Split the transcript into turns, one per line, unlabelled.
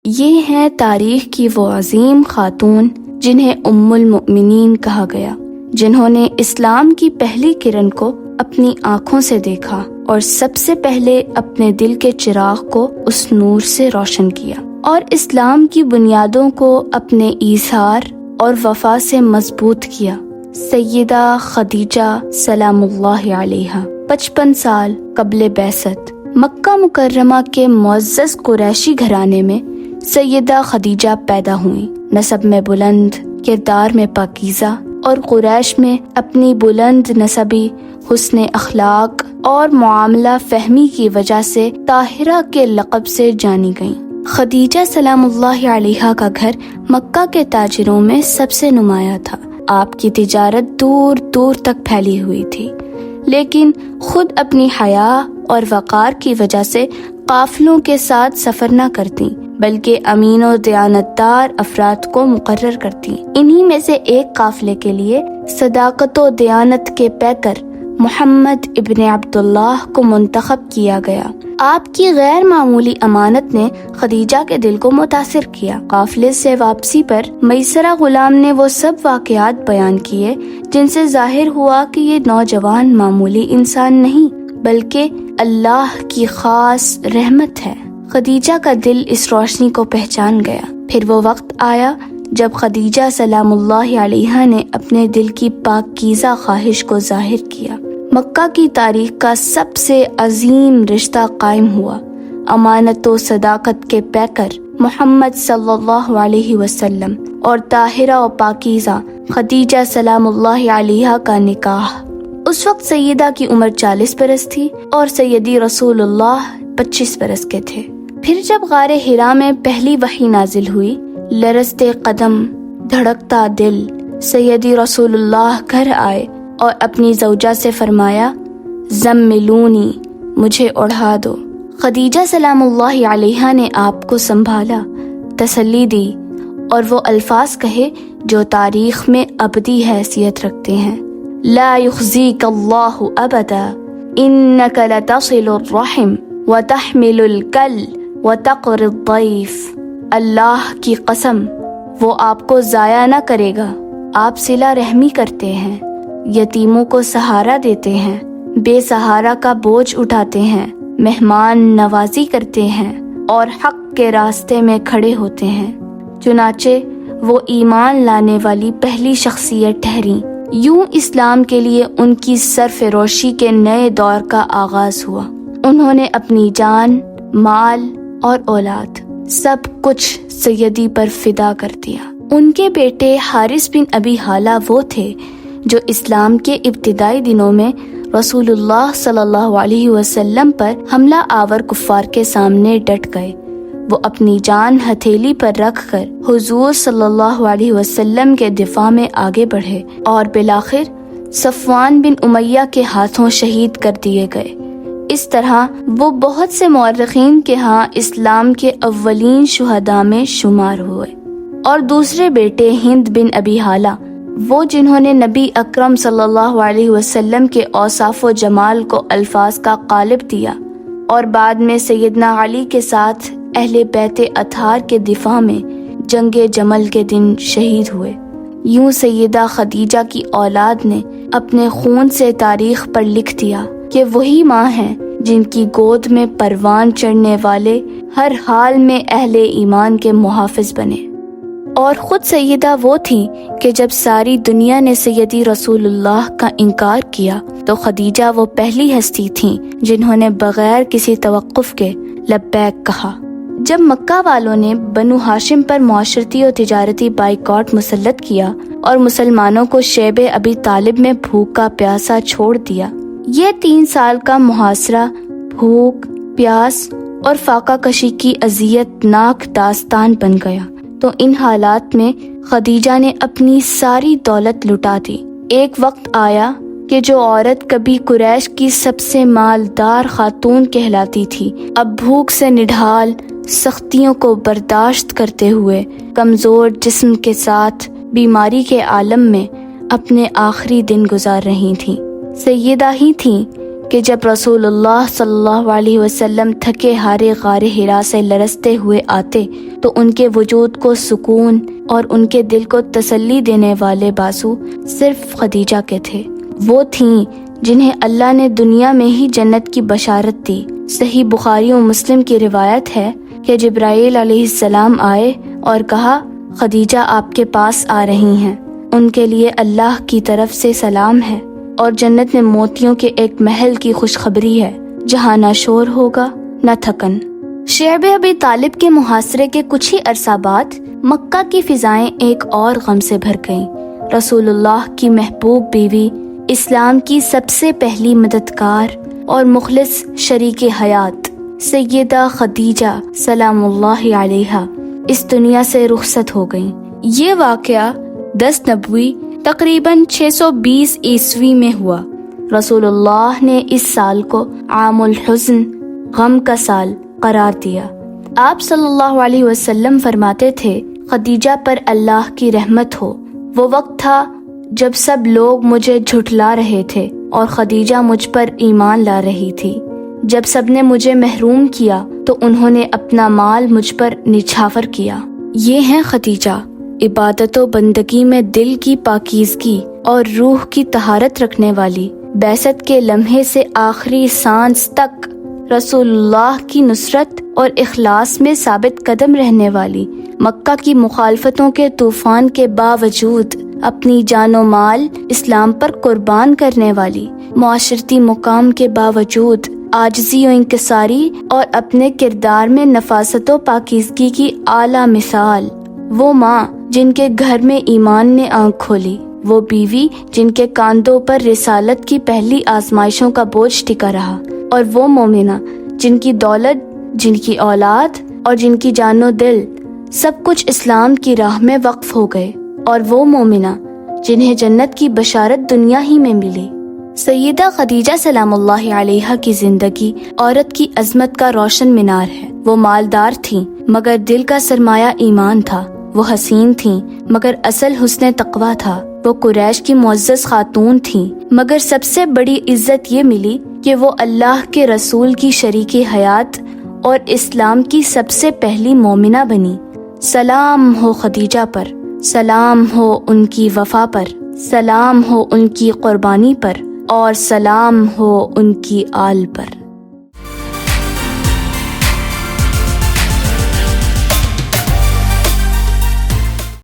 یہ ہیں تاریخ کی وہ عظیم خاتون جنہیں ام المؤمنین کہا گیا، جنہوں نے اسلام کی پہلی کرن کو اپنی آنکھوں سے دیکھا اور سب سے پہلے اپنے دل کے چراغ کو اس نور سے روشن کیا، اور اسلام کی بنیادوں کو اپنے ایثار اور وفا سے مضبوط کیا۔ سیدہ خدیجہ سلام اللہ علیہا 55 سال قبل بعثت مکہ مکرمہ کے معزز قریشی گھرانے میں سیدہ خدیجہ پیدا ہوئیں۔ نسب میں بلند، کردار میں پاکیزہ اور قریش میں اپنی بلند نسبی، حسن اخلاق اور معاملہ فہمی کی وجہ سے طاہرہ کے لقب سے جانی گئیں۔ خدیجہ سلام اللہ علیہا کا گھر مکہ کے تاجروں میں سب سے نمایاں تھا۔ آپ کی تجارت دور دور تک پھیلی ہوئی تھی، لیکن خود اپنی حیا اور وقار کی وجہ سے قافلوں کے ساتھ سفر نہ کرتی، بلکہ امین و دیانتدار افراد کو مقرر کرتی۔ انہی میں سے ایک قافلے کے لیے صداقت و دیانت کے پیکر محمد ابن عبداللہ کو منتخب کیا گیا۔ آپ کی غیر معمولی امانت نے خدیجہ کے دل کو متاثر کیا۔ قافلے سے واپسی پر میسرہ غلام نے وہ سب واقعات بیان کیے جن سے ظاہر ہوا کہ یہ نوجوان معمولی انسان نہیں بلکہ اللہ کی خاص رحمت ہے۔ خدیجہ کا دل اس روشنی کو پہچان گیا۔ پھر وہ وقت آیا جب خدیجہ سلام اللہ علیہا نے اپنے دل کی پاکیزہ خواہش کو ظاہر کیا۔ مکہ کی تاریخ کا سب سے عظیم رشتہ قائم ہوا۔ امانت و صداقت کے پیکر محمد صلی اللہ علیہ وسلم اور طاہرہ و پاکیزہ خدیجہ سلام اللہ علیہا کا نکاح۔ اس وقت سیدہ کی عمر 40 برس تھی اور سیدی رسول اللہ 25 برس کے تھے۔ پھر جب غار حرا میں پہلی وحی نازل ہوئی، لرزتے قدم، دھڑکتا دل، سیدی رسول اللہ گھر آئے اور اپنی زوجہ سے فرمایا، زملونی، مجھے اڑھا دو۔ خدیجہ سلام اللہ علیہا نے آپ کو سنبھالا، تسلی دی اور وہ الفاظ کہے جو تاریخ میں ابدی حیثیت رکھتے ہیں۔ لا یخزیک اللہ ابدا انک لتصل الرحم وتحمل الکل وتقر الضیف۔ اللہ کی قسم، وہ آپ کو ضائع نہ کرے گا۔ آپ صلہ رحمی کرتے ہیں، یتیموں کو سہارا دیتے ہیں، بے سہارا کا بوجھ اٹھاتے ہیں، مہمان نوازی کرتے ہیں اور حق کے راستے میں کھڑے ہوتے ہیں۔ چنانچہ وہ ایمان لانے والی پہلی شخصیت ٹھہریں۔ یوں اسلام کے لیے ان کی سرفروشی کے نئے دور کا آغاز ہوا۔ انہوں نے اپنی جان، مال اور اولاد سب کچھ سیدی پر فدا کر دیا۔ ان کے بیٹے حارث بن ابی حالہ وہ تھے جو اسلام کے ابتدائی دنوں میں رسول اللہ صلی اللہ علیہ وسلم پر حملہ آور کفار کے سامنے ڈٹ گئے۔ وہ اپنی جان ہتھیلی پر رکھ کر حضور صلی اللہ علیہ وسلم کے دفاع میں آگے بڑھے اور بالآخر صفوان بن امیہ کے ہاتھوں شہید کر دیے گئے۔ اس طرح وہ بہت سے مورخین کے ہاں اسلام کے اولین شہداء میں شمار ہوئے۔ اور دوسرے بیٹے ہند بن ابی حالہ، وہ جنہوں نے نبی اکرم صلی اللہ علیہ وسلم کے اوصاف و جمال کو الفاظ کا قالب دیا اور بعد میں سیدنا علی کے ساتھ اہل بیت اطہار کے دفاع میں جنگ جمل کے دن شہید ہوئے۔ یوں سیدہ خدیجہ کی اولاد نے اپنے خون سے تاریخ پر لکھ دیا کہ وہی ماں ہیں جن کی گود میں پروان چڑھنے والے ہر حال میں اہل ایمان کے محافظ بنے۔ اور خود سیدہ وہ تھی کہ جب ساری دنیا نے سیدی رسول اللہ کا انکار کیا تو خدیجہ وہ پہلی ہستی تھیں جنہوں نے بغیر کسی توقف کے لبیک کہا۔ جب مکہ والوں نے بنو ہاشم پر معاشرتی اور تجارتی بائیکاٹ مسلط کیا اور مسلمانوں کو شیب ابی طالب میں بھوکا پیاسا چھوڑ دیا، یہ 3 سال کا محاصرہ بھوک، پیاس اور فاقہ کشی کی اذیت ناک داستان بن گیا۔ تو ان حالات میں خدیجہ نے اپنی ساری دولت لٹا دی۔ ایک وقت آیا کہ جو عورت کبھی قریش کی سب سے مالدار خاتون کہلاتی تھی، اب بھوک سے نڈھال، سختیوں کو برداشت کرتے ہوئے کمزور جسم کے ساتھ بیماری کے عالم میں اپنے آخری دن گزار رہی تھیں۔ سیدہ ہی تھیں کہ جب رسول اللہ صلی اللہ علیہ وسلم تھکے ہارے غار حرا سے لرزتے ہوئے آتے تو ان کے وجود کو سکون اور ان کے دل کو تسلی دینے والے بازو صرف خدیجہ کے تھے۔ وہ تھیں جنہیں اللہ نے دنیا میں ہی جنت کی بشارت دی۔ صحیح بخاری و مسلم کی روایت ہے کہ جبرائیل علیہ السلام آئے اور کہا خدیجہ آپ کے پاس آ رہی ہیں، ان کے لیے اللہ کی طرف سے سلام ہے اور جنت میں موتیوں کے ایک محل کی خوشخبری ہے جہاں نہ شور ہوگا نہ تھکن۔ شعب ابی طالب کے محاصرے کے کچھ ہی عرصہ بعد مکہ کی فضائیں ایک اور غم سے بھر گئیں۔ رسول اللہ کی محبوب بیوی، اسلام کی سب سے پہلی مددگار اور مخلص شریک حیات سیدہ خدیجہ سلام اللہ علیہا اس دنیا سے رخصت ہو گئیں۔ یہ واقعہ 10 نبوی تقریباً 620 عیسوی میں ہوا۔ رسول اللہ نے اس سال کو عام الحزن، غم کا سال قرار دیا۔ آپ صلی اللہ علیہ وسلم فرماتے تھے خدیجہ پر اللہ کی رحمت ہو۔ وہ وقت تھا جب سب لوگ مجھے جھٹلا رہے تھے اور خدیجہ مجھ پر ایمان لا رہی تھی۔ جب سب نے مجھے محروم کیا تو انہوں نے اپنا مال مجھ پر نچھاور کیا۔ یہ ہیں خدیجہ، عبادت و بندگی میں دل کی پاکیزگی اور روح کی طہارت رکھنے والی، بعثت کے لمحے سے آخری سانس تک رسول اللہ کی نصرت اور اخلاص میں ثابت قدم رہنے والی، مکہ کی مخالفتوں کے طوفان کے باوجود اپنی جان و مال اسلام پر قربان کرنے والی، معاشرتی مقام کے باوجود عاجزی و انکساری اور اپنے کردار میں نفاست و پاکیزگی کی اعلیٰ مثال، وہ ماں جن کے گھر میں ایمان نے آنکھ کھولی، وہ بیوی جن کے کاندھوں پر رسالت کی پہلی آزمائشوں کا بوجھ ٹکا رہا، اور وہ مومنہ جن کی دولت، جن کی اولاد اور جن کی جان و دل سب کچھ اسلام کی راہ میں وقف ہو گئے، اور وہ مومنہ جنہیں جنت کی بشارت دنیا ہی میں ملی۔ سیدہ خدیجہ سلام اللہ علیہا کی زندگی عورت کی عظمت کا روشن مینار ہے۔ وہ مالدار تھیں مگر دل کا سرمایہ ایمان تھا، وہ حسین تھیں مگر اصل حسن تقویٰ تھا، وہ قریش کی معزز خاتون تھیں مگر سب سے بڑی عزت یہ ملی کہ وہ اللہ کے رسول کی شریک حیات اور اسلام کی سب سے پہلی مومنہ بنی۔ سلام ہو خدیجہ پر، سلام ہو ان کی وفا پر، سلام ہو ان کی قربانی پر، اور سلام ہو ان کی آل پر۔